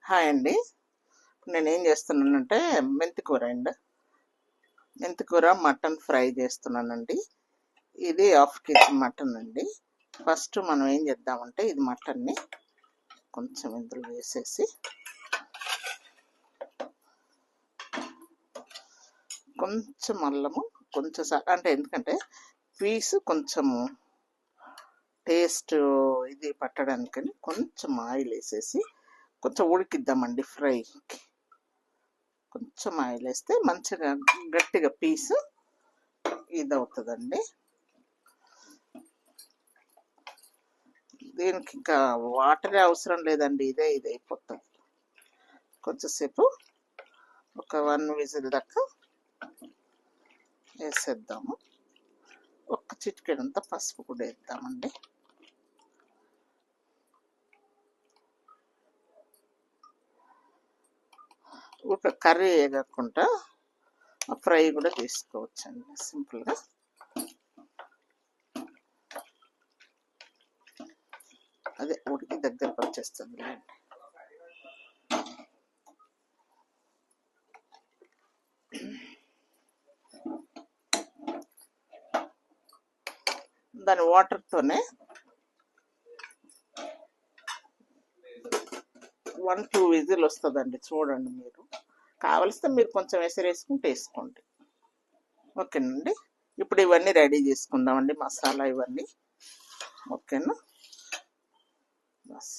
Hi అండి. నేనేం చేస్తున్నానంటే మెంతికూర అండి. మెంతికూర మటన్ ఫ్రై చేస్తున్నానండి. ఇది 1/2 kg మటన్ అండి. ఫస్ట్ మనం ఏం చేద్దామంటే ఇది మటన్ని కొంచెం ఇందులో వేసేసి కొంచెం అల్లము కొంచెం అంటే ఎందుకంటే పీసు కొంచెము టేస్ట్ ఇది పట్టడానికని కొంచెం ఆయిల్ వేసేసి కొంచెం ఉడికిద్దామండి ఫ్రైకి. కొంచెం ఆయిల్ వేస్తే మంచిగా గట్టిగా పీసు ఇది అవుతుందండి. దీనికి ఇంకా వాటరే అవసరం లేదండి, ఇదే అయిపోతుంది. కొంచెంసేపు ఒక 1 విజిల్ దాకా వేసేద్దాము. ఒక చిటికెడంతా పసుపు కూడా వేద్దామండి. ఒక కర్రీ వేయకుండా ఫ్రై కూడా చేసుకోవచ్చండి సింపుల్గా. అదే ఉడికి దగ్గరకు వచ్చేస్తుంది లేండి. దాని వాటర్తోనే 1-2 విజిల్ వస్తుందండి. చూడండి, మీరు కావలిస్తే మీరు కొంచెం వేసుకుంటే వేసుకోండి. ఓకేనండి. ఇప్పుడు ఇవన్నీ రెడీ చేసుకుందామండి, మసాలా ఇవన్నీ. ఓకేనా? బస్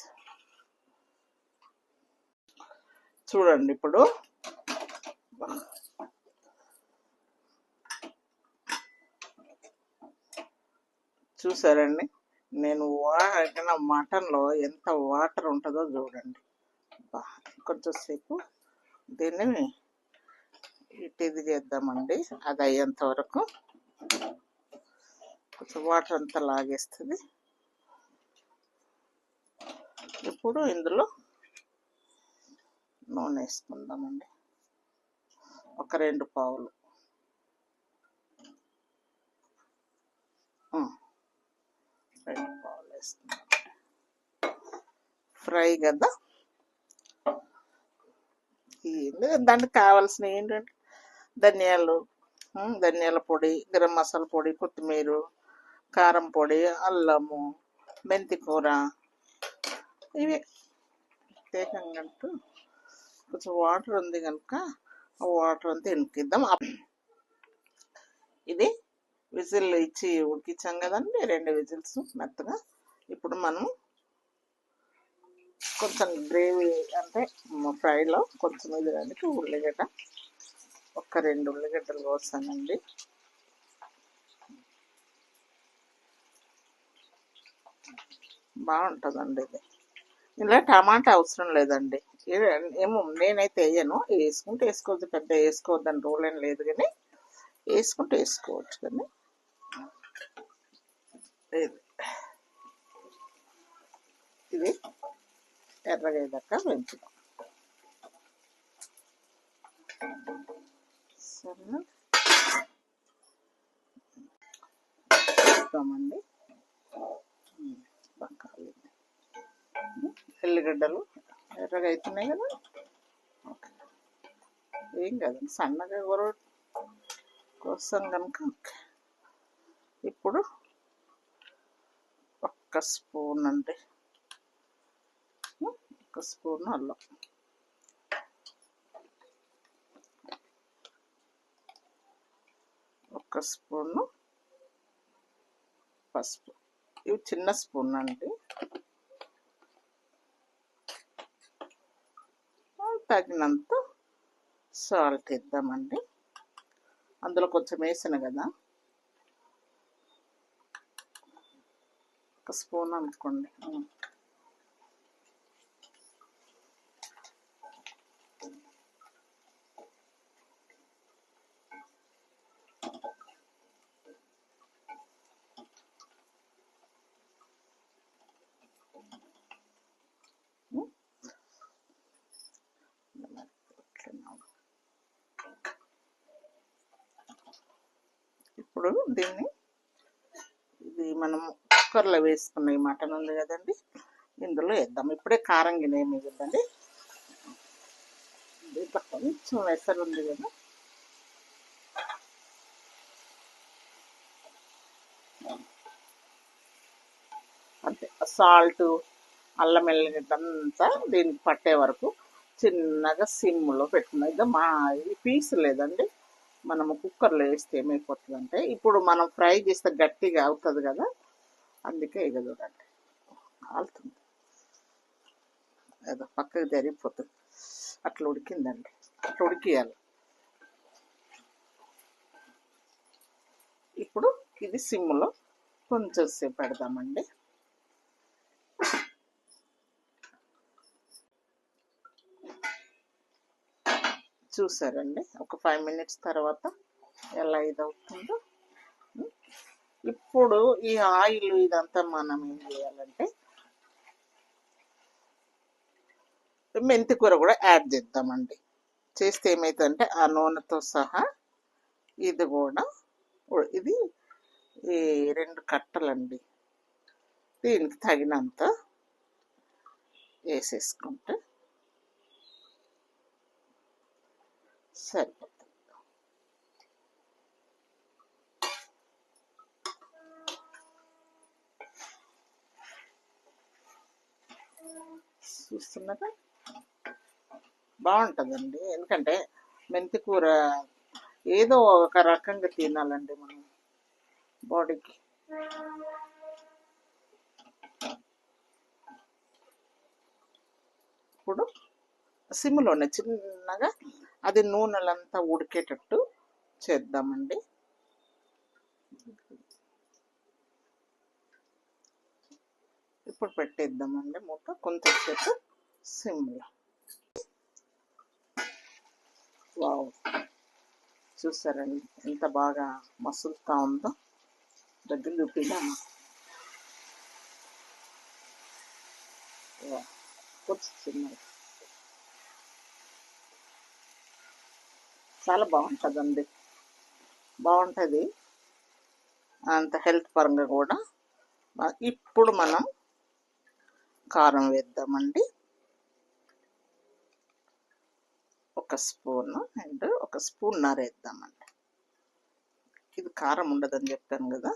చూడండి, ఇప్పుడు చూసారండి, నేను మటన్లో ఎంత వాటర్ ఉంటుందో చూడండి. కొంచెంసేపు దీన్ని ఇది చేద్దామండి. అది అయ్యేంత వరకు కొంచెం వాటర్ అంతా లాగేస్తుంది. ఇప్పుడు ఇందులో నూనె వేసుకుందామండి. ఒక 2 పావులు. 2 పావులు వేసుకుందాం. ఫ్రై కదా, దానికి కావాల్సినవి ఏంటంటే ధనియాల పొడి, గరం మసాలా పొడి, కొత్తిమీర, కారం పొడి, అల్లము, మెంతికూర, ఇవి ప్రత్యేకంగా అంటూ కొంచెం వాటర్ ఉంది కనుక ఆ వాటర్ అంతా ఎనికిద్దాం. ఇది విజిల్ ఇచ్చి ఉడికించాం కదండి, 2 విజిల్స్ మెత్తగా. ఇప్పుడు మనం కొంచెం గ్రేవీ అంటే ఫ్రైలో కొంచెం ఇది ఉల్లిగడ్డ, ఒక 2 ఉల్లిగడ్డలు కోసానండి. బాగుంటుందండి ఇది. ఇలా టమాటా అవసరం లేదండి. ఏమో నేనైతే వేయను. వేసుకుంటే వేసుకోవద్దు, పెద్ద వేసుకోవద్దని రూల్ ఏం లేదు, కానీ వేసుకుంటే వేసుకోవచ్చు. కానీ ఇది ఎర్రగా అయ్యాక పెంచుదాం. సరేనా? వేస్తామండి. ఎల్లిగడ్డలు ఎర్రగా అవుతున్నాయి కదా, ఏం కదండి, సన్నగా కోసం కనుక. ఇప్పుడు 1 స్పూన్ అండి, 1 స్పూన్ అల్లం, 1 స్పూను పసుపు. ఇవి చిన్న స్పూన్ అండి. తగినంత సాల్ట్ ఇద్దామండి. అందులో కొంచెం వేసిన కదా, 1 స్పూన్ అనుకోండి. ఇప్పుడు దీన్ని ఇది మనం కుక్కర్లో వేసుకున్న ఈ మటన్ ఉంది కదండి, ఇందులో వేద్దాం. ఇప్పుడే కారం గిన్నె ఏమి ఇవ్వద్దండి, కొంచెం ఎసరు ఉంది కదా, అంతే. సాల్ట్, అల్లం వెల్లిగడ్డ అంతా దీనికి పట్టే వరకు చిన్నగా సిమ్లో పెట్టుకున్నాం. ఇక మా ఇది పీస్ లేదండి, మనము కుక్కర్లో వేస్తే ఏమైపోతుంది అంటే, ఇప్పుడు మనం ఫ్రై చేస్తే గట్టిగా అవుతుంది కదా, అందుకే ఇక చూడండి కాలుతుంది, ఏదో పక్కకి జరిగిపోతుంది. అట్లా ఉడికిందండి, అట్లా ఉడికియాలి. ఇప్పుడు ఇది సిమ్లో కొంచెం సేపు పెడదామండి. చూసారండి, ఒక 5 మినిట్స్ తర్వాత ఎలా ఇదవుతుందో. ఇప్పుడు ఈ ఆయిల్ ఇదంతా మనం ఏం చేయాలంటే మెంతి కూర కూడా యాడ్ చేద్దామండి. చేస్తే ఏమవుతుందంటే ఆ నూనెతో సహా ఇది కూడా, ఇది ఈ 2 కట్టలండి, దీనికి తగినంత వేసేసుకుంటే సరిపోతుంది. చూస్తున్నారా, బాగుంటుందండి. ఎందుకంటే మెంతి కూర ఏదో ఒక రకంగా తినాలండి మనం బాడీకి. ఇప్పుడు సిమ్లోనే చిన్నగా అది నూనెలంతా ఉడికేటట్టు చేద్దామండి. ఇప్పుడు పెట్టేద్దామండి మూత కొంచెంసేపు సిమ్లో. వావ్, చూసారండి ఎంత బాగా మసులుతా ఉందో, దగ్గర చూపినా. కొంచెం చాలా బాగుంటుందండి, బాగుంటుంది అంత హెల్త్ పరంగా కూడా. ఇప్పుడు మనం కారం వేద్దామండి, 1 స్పూను అండ్ 1 స్పూన్నర వేద్దామండి. ఇది కారం ఉండదని చెప్పాను కదా.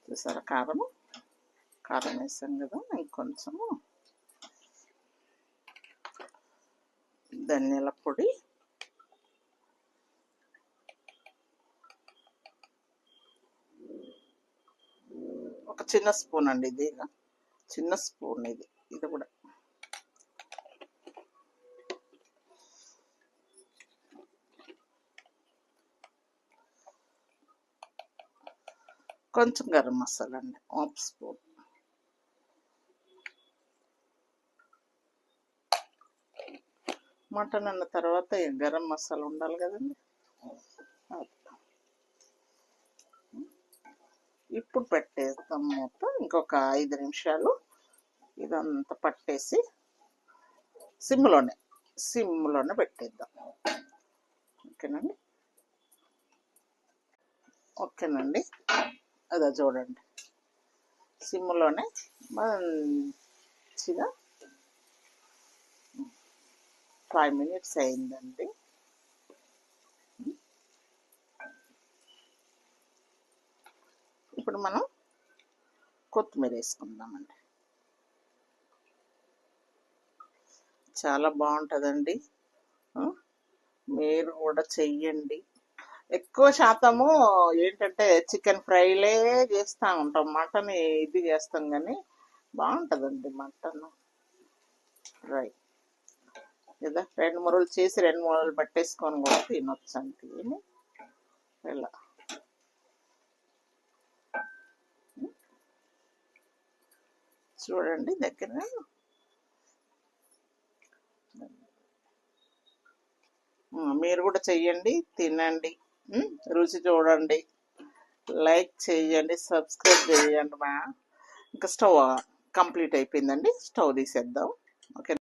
చూసారా కారం వేసాం కదా. ఇంకొంచెము ధనియాల పొడి, ఒక చిన్న స్పూన్ అండి, ఇది చిన్న స్పూన్, ఇది కూడా కొంచెం గరం మసాలా అండి, 1 స్పూన్. మటన్ అన్న తర్వాత గరం మసాలా ఉండాలి కదండి. ఇప్పుడు పెట్టేస్తాం మూత, ఇంకొక 5 నిమిషాలు ఇదంతా పట్టేసి సిమ్లోనే పెట్టేద్దాం. ఓకేనండి, అదే చూడండి సిమ్లోనే మంచిగా 5 మినిట్స్ అయిందండి. ఇప్పుడు మనం కొత్తిమీర వేసుకుందామండి. చాలా బాగుంటుందండి, మీరు కూడా చెయ్యండి. ఎక్కువ శాతము ఏంటంటే చికెన్ ఫ్రైలే చేస్తూ ఉంటాం, మటన్ ఇది చేస్తాం కానీ బాగుంటుందండి మటన్ ఫ్రై కదా. 2 మురలు చేసి 2 మురలు పట్టేసుకొని కూడా తినొచ్చు అంటే ఇలా. చూడండి దగ్గర, మీరు కూడా చెయ్యండి, తినండి, రుచి చూడండి, లైక్ చేయండి, సబ్స్క్రైబ్ చేయండి. ఇంకా స్టవ్ కంప్లీట్ అయిపోయిందండి, స్టవ్ తీసేద్దాం. ఓకే.